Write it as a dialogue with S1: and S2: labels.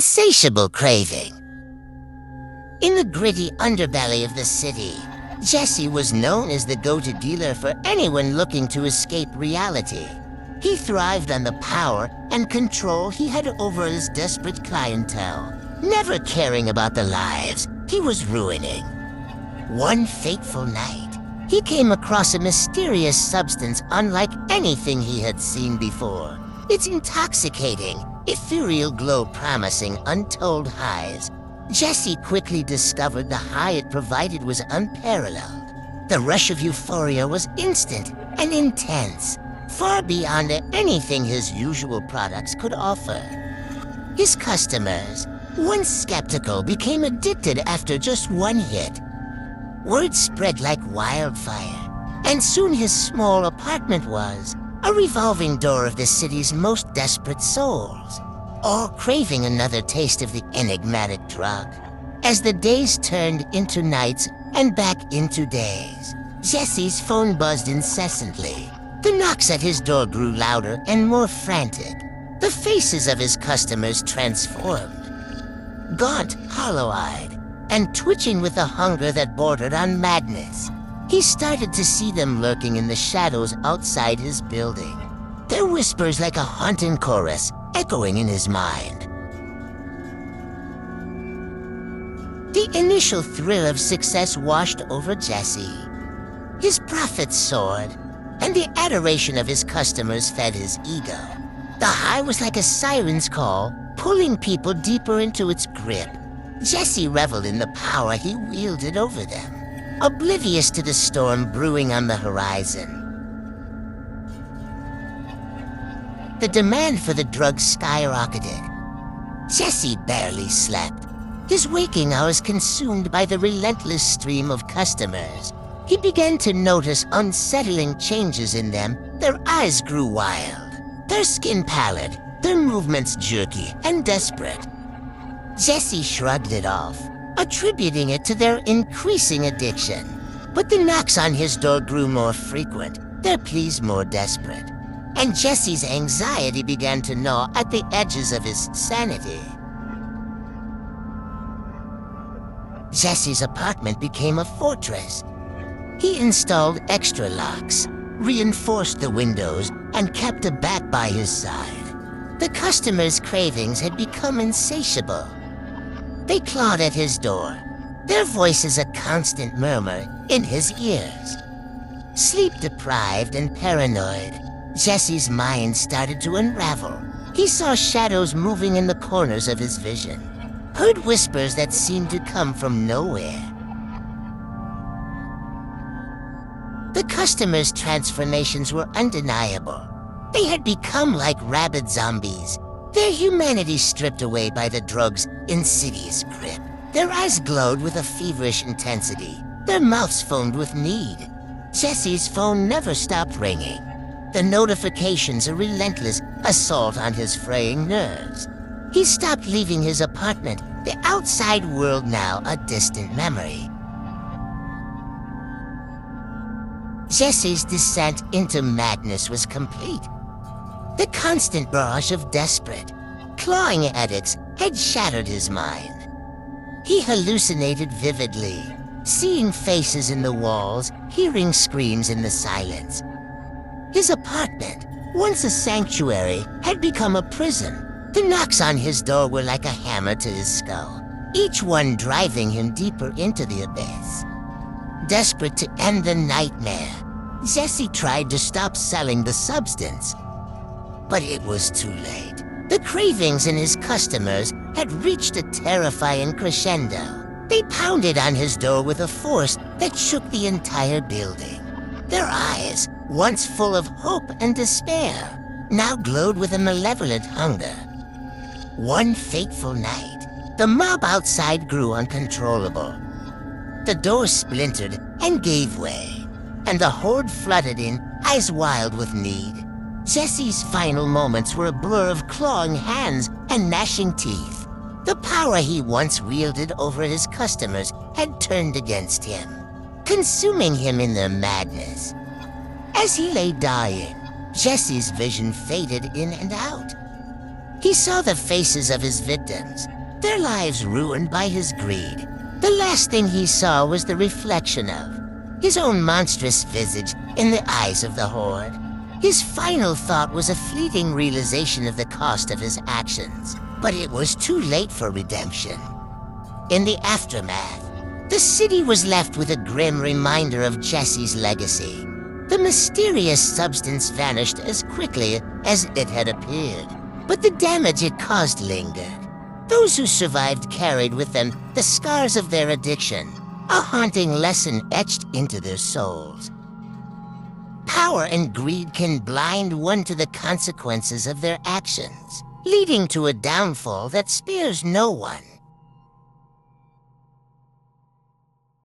S1: insatiable craving. In the gritty underbelly of the city, Jesse was known as the go-to dealer for anyone looking to escape reality. He thrived on the power and control he had over his desperate clientele, never caring about the lives he was ruining. One fateful night, he came across a mysterious substance unlike anything he had seen before. Its intoxicating, ethereal glow promising untold highs. Jesse quickly discovered the high it provided was unparalleled. The rush of euphoria was instant and intense, far beyond anything his usual products could offer. His customers, once skeptical, became addicted after just one hit. Word spread like wildfire, and soon his small apartment was a revolving door of the city's most desperate souls, all craving another taste of the enigmatic drug. As the days turned into nights and back into days, Jesse's phone buzzed incessantly. The knocks at his door grew louder and more frantic. The faces of his customers transformed. Gaunt, hollow-eyed, and twitching with a hunger that bordered on madness. He started to see them lurking in the shadows outside his building, their whispers like a haunting chorus echoing in his mind. The initial thrill of success washed over Jesse. His profits soared, and the adoration of his customers fed his ego. The high was like a siren's call, pulling people deeper into its grip. Jesse reveled in the power he wielded over them, oblivious to the storm brewing on the horizon. The demand for the drug skyrocketed. Jesse barely slept, his waking hours consumed by the relentless stream of customers. He began to notice unsettling changes in them. Their eyes grew wild, their skin pallid, their movements jerky and desperate. Jesse shrugged it off, attributing it to their increasing addiction. But the knocks on his door grew more frequent, their pleas more desperate, and Jesse's anxiety began to gnaw at the edges of his sanity. Jesse's apartment became a fortress. He installed extra locks, reinforced the windows, and kept a bat by his side. The customers' cravings had become insatiable. They clawed at his door, their voices a constant murmur in his ears. Sleep-deprived and paranoid, Jesse's mind started to unravel. He saw shadows moving in the corners of his vision, heard whispers that seemed to come from nowhere. The customers' transformations were undeniable. They had become like rabid zombies, their humanity stripped away by the drug's insidious grip. Their eyes glowed with a feverish intensity, their mouths foamed with need. Jesse's phone never stopped ringing, the notifications a relentless assault on his fraying nerves. He stopped leaving his apartment, the outside world now a distant memory. Jesse's descent into madness was complete. The constant barrage of desperate, clawing addicts had shattered his mind. He hallucinated vividly, seeing faces in the walls, hearing screams in the silence. His apartment, once a sanctuary, had become a prison. The knocks on his door were like a hammer to his skull, each one driving him deeper into the abyss. Desperate to end the nightmare, Jesse tried to stop selling the substance. But it was too late. The cravings in his customers had reached a terrifying crescendo. They pounded on his door with a force that shook the entire building. Their eyes, once full of hope and despair, now glowed with a malevolent hunger. One fateful night, the mob outside grew uncontrollable. The door splintered and gave way, and the horde flooded in, eyes wild with need. Jesse's final moments were a blur of clawing hands and gnashing teeth. The power he once wielded over his customers had turned against him, consuming him in their madness. As he lay dying, Jesse's vision faded in and out. He saw the faces of his victims, their lives ruined by his greed. The last thing he saw was the reflection of his own monstrous visage in the eyes of the horde. His final thought was a fleeting realization of the cost of his actions, but it was too late for redemption. In the aftermath, the city was left with a grim reminder of Jesse's legacy. The mysterious substance vanished as quickly as it had appeared, but the damage it caused lingered. Those who survived carried with them the scars of their addiction, a haunting lesson etched into their souls. Power and greed can blind one to the consequences of their actions, leading to a downfall that spares no one.